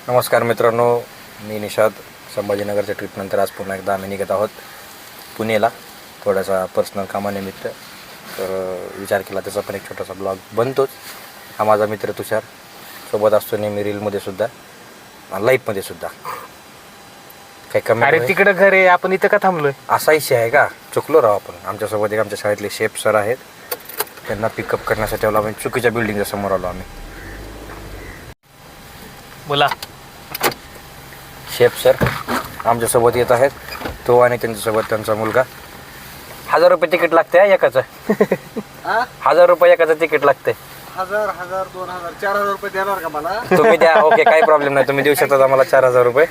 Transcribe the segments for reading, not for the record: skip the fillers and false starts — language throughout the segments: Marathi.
नमस्कार मित्रांनो, मी निषाद. संभाजीनगरच्या ट्रिपनंतर आज पुन्हा एकदा आम्ही निघत आहोत पुणेला थोडासा पर्सनल कामानिमित्त. तर विचार केला त्याचा पण एक छोटासा ब्लॉग बनतोच. हा माझा मित्र तुषार सोबत असतो नेहमी रीलमध्ये सुद्धा, लाईफमध्ये सुद्धा. काही कमी अरे तिकडं घर आहे, आपण इथं का थांबलोय? असा इशय आहे का? चुकलो राव आपण. आमच्यासोबत एक आमच्या शाळेतले शेफ सर आहेत, त्यांना पिकअप करण्यासाठी आलो आम्ही. चुकीच्या बिल्डिंगच्या समोर आलो आम्ही. बोला. शेफ सर आमच्यासोबत येत आहेत, तो आणि त्यांच्यासोबत त्यांचा मुलगा. 1000 रुपये तिकीट लागते एकाचं. 1000 रुपये एकाचं तिकीट लागते. 1000, 2000, 4000 रुपये देणार का मला? तुम्ही द्या, ओके, काही प्रॉब्लेम नाही. तुम्ही देऊ शकता आम्हाला 4000 रुपये.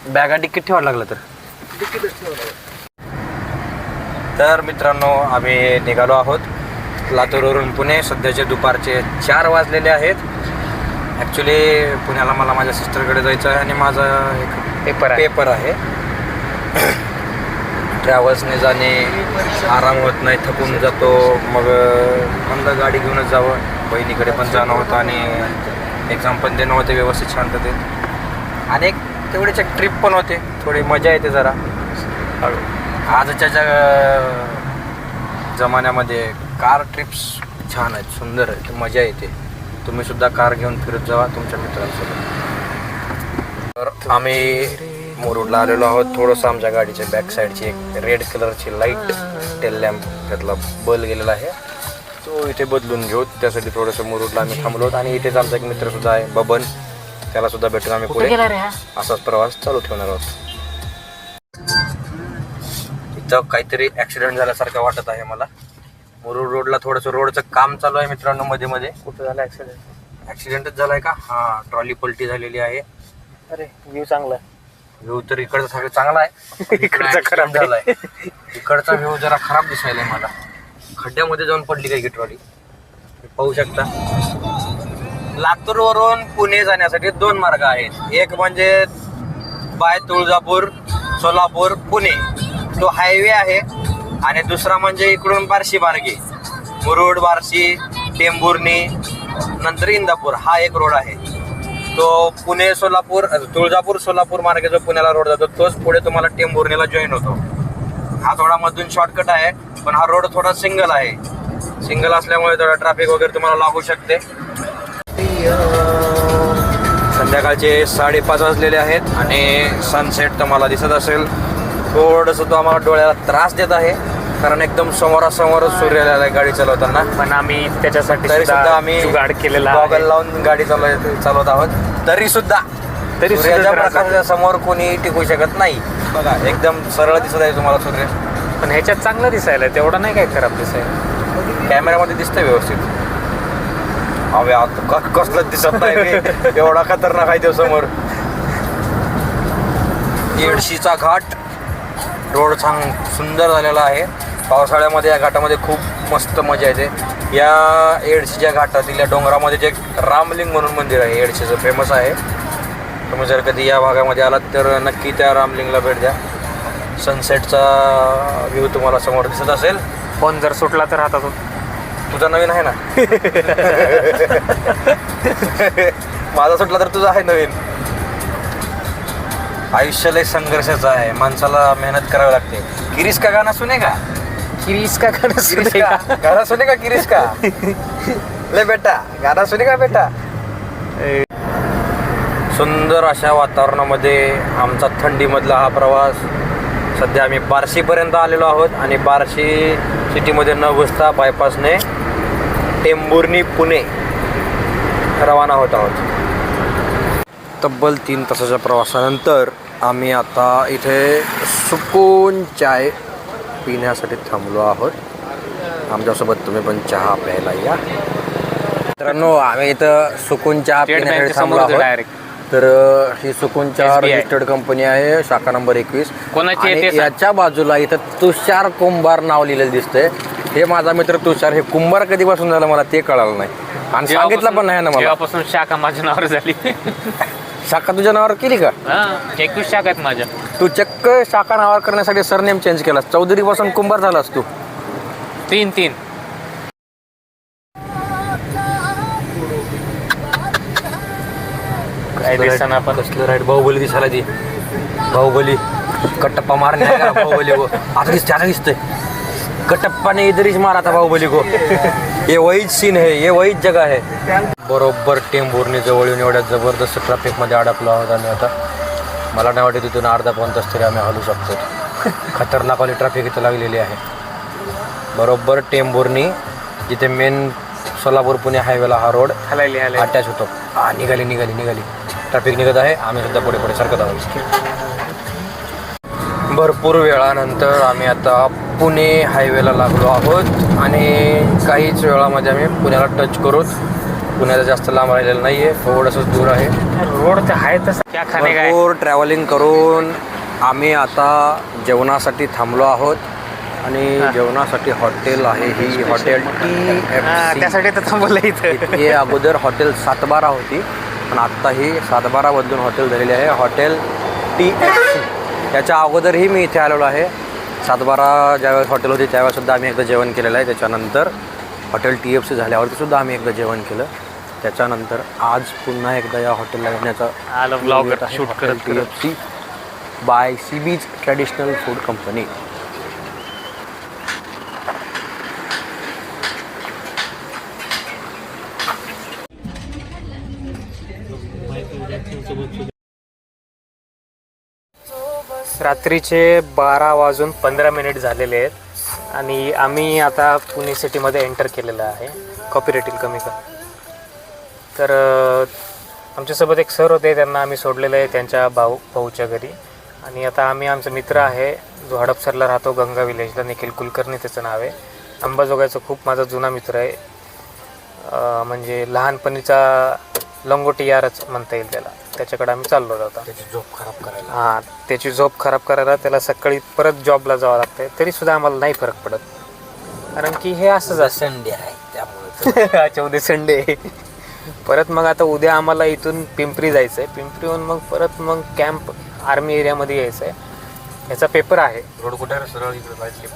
बॅगा तिकीट ठेवावं लागलं तर. तर मित्रांनो, आम्ही निघालो आहोत लातूरवरून पुणे. सध्याचे दुपारचे 4 वाजलेले आहेत. ॲक्च्युली पुण्याला मला माझ्या सिस्टरकडे जायचं आहे आणि माझा एक पेपर आहे. ट्रॅव्हल्सने जाणे आराम होत नाही, थकून जातो. मग म्हणलं गाडी घेऊनच जावं. बहिणीकडे पण जाणं होतं आणि एक्झाम पण देणं होते व्यवस्थित शांततेत. आणि एक तेवढीच एक ट्रिप पण होते, थोडी मजा येते जरा. आजच्या जमान्यामध्ये कार ट्रिप्स छान आहेत, सुंदर आहेत, मजा येते. तुम्ही सुद्धा कार घेऊन फिरत जावा तुमच्या मित्रांसोबत. तर आम्ही मुरुडला आलेलो आहोत. थोडंसं आमच्या गाडीच्या बॅक साईडची एक रेड कलरची लाईट टेल लॅम्प त्यातला बल्ब गेलेला आहे, तो इथे बदलून घेऊ. त्यासाठी थोडंसं मुरुडला आम्ही थांबलो आहोत. आणि इथेच आमचा एक मित्रसुद्धा आहे, बबन. त्यालासुद्धा भेटून आम्ही पुढे असाच प्रवास चालू ठेवणार आहोत. इथं काहीतरी ॲक्सिडेंट झाल्यासारखं वाटत आहे मला. मुरुड रोडला थोडंसं रोडचं काम चालू आहे मित्रांनो मध्ये मध्ये. कुठं झालं ऍक्सिडेंट? ॲक्सिडेंटच झालाय का? हां, ट्रॉली पलटी झालेली आहे. अरे व्ह्यू चांगला आहे. व्ह्यू तर इकडचा सगळं चांगला आहे, इकडचा खराब झालाय. इकडचा व्ह्यू जरा खराब दिसायलाय मला. खड्ड्यामध्ये जाऊन पडली काय की ट्रॉली, पाहू शकता. लातूरवरून पुणे जाण्यासाठी 2 मार्ग आहेत. एक म्हणजे बाय तुळजापूर, सोलापूर, पुणे, तो हायवे आहे. आणि दुसरा म्हणजे इकडून बार्शी मार्गे मुरुड, बार्शी, टेंभुर्णी, नंतर इंदापूर, हा एक रोड आहे. तो पुणे सोलापूर, तुळजापूर सोलापूर मार्गे जो पुण्याला रोड जातो तोच पुढे तुम्हाला टेंभुर्णीला जॉईन होतो. हा थोडा मधून शॉर्टकट आहे, पण हा रोड थोडा सिंगल आहे. सिंगल असल्यामुळे थोडा ट्रॅफिक वगैरे तुम्हाला लागू शकते. संध्याकाळचे 5:30 वाजलेले आहेत आणि सनसेट तुम्हाला दिसत असेल. थोडंसं तो आम्हाला डोळ्याला त्रास देत आहे, कारण एकदम समोरासमोरच सूर्य आलेला आहे गाडी चालवताना. पण आम्ही त्याच्यासाठी तरी सुद्धा आम्ही जुगाड केलेला गॉगल लावून गाडी चालवत आहोत. तरी सुद्धा सूर्याच्या समोर कोणी टिकू शकत नाही. बघा, एकदम सरळ दिसत आहे तुम्हाला सूर्य. पण ह्याच्यात चांगलं दिसायला, तेवढा नाही काय खराब दिसायला. कॅमेऱ्यामध्ये दिसतंय व्यवस्थित. अवे आता कसलंच दिसत नाही, एवढा खतरनाक आहे तो समोर. येडशीचा घाट रोड सुंदर झालेला आहे. पावसाळ्यामध्ये या घाटामध्ये खूप मस्त मजा येते. या येडशीच्या घाटातील या डोंगरामध्ये जे रामलिंग म्हणून मंदिर आहे, येडशीचं फेमस आहे. तुम्ही जर कधी या भागामध्ये आलात तर नक्की त्या रामलिंगला भेट द्या. सनसेटचा व्ह्यू तुम्हाला समोर दिसत असेल. फोन जर सुटला तर हातात तुझा नवीन आहे ना? माझा सुटला तर तुझा आहे नवीन. आयुष्य लय संघर्षाचं आहे, माणसाला मेहनत करावी लागते. किरीस का गाणं सुने का? किरीस का गाणं किरीस का गाणं सुने का? किरीस का ले बेटा गाणं सुने का बेटा? सुंदर अशा वातावरणामध्ये आमचा थंडीमधला हा प्रवास. सध्या आम्ही बार्शीपर्यंत आलेलो आहोत आणि बार्शी सिटीमध्ये न घुसता बायपासने टेंभुर्णी पुणे रवाना होत आहोत. तब्बल 3 तासाच्या प्रवासानंतर आम्ही आता इथे सुकून चाय पिण्यासाठी थांबलो आहोत. आमच्यासोबत तुम्ही पण चहा प्यायला या. मित्रांनो, आम्ही इथं सुकून चहा पिण्यासाठी थांबलो आहोत. डायरेक्ट तर ही सुकून चहा रजिस्टर्ड कंपनी आहे, शाखा नंबर 21. कोणाची? याच्या बाजूला इथं तुषार कुंभार नाव लिहिलेलं दिसतंय. हे माझा मित्र तुषार. हे कुंभार कधीपासून झालं मला ते कळालं नाही आणि सांगितलं पण नाही ना मला. जेव्हापासून शाखा माझ्या नावावर झाली. शाखा तुझ्या नावावर केली का? 21 शाखा आहेत माझ्या. तू चक्क शाखा नावावर करण्यासाठी सरनेम चेंज केलास. चौधरी पासून कुंभार झालास तू. 3 काय दिसताना आपण कसलं राईट बाहुबली दिसायला ती बाहुबली कटप्पा मारणे आहे का बाहुबली को आता दिसतंय कटप्पा ने इधर ही मारा था बाहुबली को ये वहीच सीन है ये वहीच जगह है बरोबर टेंभुर्णी जवळ येऊन एवढ्या जबरदस्त ट्रॅफिकमध्ये अडकलो आहोत आणि आता मला नाही वाटत तिथून अर्धा पाऊण तास तरी आम्ही हलू शकतो खतरनाकवाली ट्रॅफिक इथं लागलेली आहे बरोबर टेंभुर्णी जिथे मेन सोलापूर पुणे हायवेला हा रोड हलायली अटॅच होतो निघाली ट्रॅफिक निघत आहे आम्ही सुद्धा पुढे सरकत आहोत भरपूर वेळानंतर आम्ही आता पुणे हायवेला लागलो आहोत आणि काहीच वेळामध्ये आम्ही पुण्याला टच करूच पुण्याला जास्त लांब राहिलेलं नाही आहे थोडंसंच दूर आहे रोड तर आहे तसं क्या खाणे काय भरपूर ट्रॅव्हलिंग करून आम्ही आता जेवणासाठी थांबलो आहोत आणि जेवणासाठी हॉटेल आहे ही हॉटेल त्यासाठी तर थांबवलं इथं हे अगोदर हॉटेल 712 होती पण आत्ता ही 712 बदलून हॉटेल झालेली आहे हॉटेल TFC याच्या अगोदरही मी इथे आलेलो आहे 712 ज्यावेळेस हॉटेल होती त्यावेळेससुद्धा आम्ही एकदा जेवण केलेलं आहे त्याच्यानंतर हॉटेल TFC झाल्यावरतीसुद्धा आम्ही एकदा जेवण केलं त्याच्यानंतर आज पुन्हा एकदा या हॉटेलला येण्याचा आलं ब्लॉग शूट करत TFC बाय सीबीज ट्रॅडिशनल फूड कंपनी रात्रीचे 12:15 झालेले आहेत आणि आम्ही आता पुणे सिटीमध्ये एंटर केलेलं आहे कॉपी कमी कर तर आमच्यासोबत एक सर होते त्यांना आम्ही सोडलेलं आहे त्यांच्या भाऊच्या घरी आणि आता आम्ही आमचा मित्र आहे जो हडपसरला राहतो गंगा विलेजला निखिल कुलकर्णी त्याचं नाव आहे अंबाजोगाईचा खूप माझा जुना मित्र आहे म्हणजे लहानपणीचा लंगोटी यारच म्हणता येईल त्याला त्याच्याकडे आम्ही चाललो होतो त्याची झोप खराब करायला हां त्याची झोप खराब करायला त्याला सकाळी परत जॉबला जावं लागतं तरीसुद्धा आम्हाला नाही फरक पडत कारण की हे असंच असं संडे आहे त्यामुळे अच्छा उद्या संडे परत मग आता उद्या आम्हाला इथून पिंपरी जायचं आहे पिंपरीहून मग परत मग कॅम्प आर्मी एरियामध्ये यायचं आहे याचा पेपर आहे रोड कुठे आहे? सरळ इकडे पाहिजे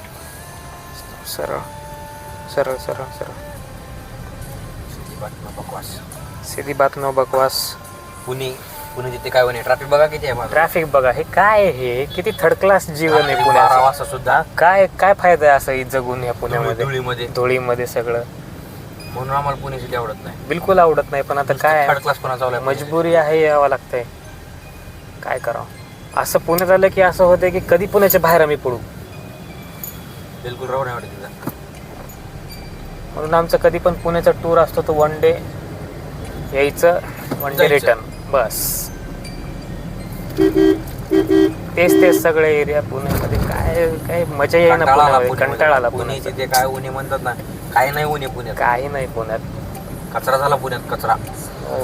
सरळ सरळ सरळ सरळ बकवास सीधी बात नो बकवास पुणे जिथे काय होणे ट्रॅफिक बघा किती आहे ट्रॅफिक बघा हे काय हे किती थर्ड क्लास जीवन आहे 12 पुण्याचं वाजता सुद्धा काय काय फायदा आहे असं जगून या पुण्यामध्ये धुळीमध्ये सगळं म्हणून आम्हाला पुणे सिटी आवडत नाही बिलकुल आवडत नाही पण आता काय थर्ड क्लास पण चालू आहे मजबुरी आहे यावं लागतंय काय करावं असं पुण्यात आलं की असं होतं की कधी पुण्याच्या बाहेर आम्ही पडू बिलकुल राहू नाही वाटत तिथं म्हणून आमचं कधी पण पुण्याचा टूर असतो तो 1 डे यायचं 1 डे रिटर्न बस तेच सगळे एरिया पुण्यामध्ये काय काय मजा येईना पुण्यामध्ये कंटाळा आला पुण्याची ते काय उन्हे म्हणतात ना काही नाही उन्हे पुण्यात काही नाही पुण्यात कचरा झाला पुण्यात कचरा हो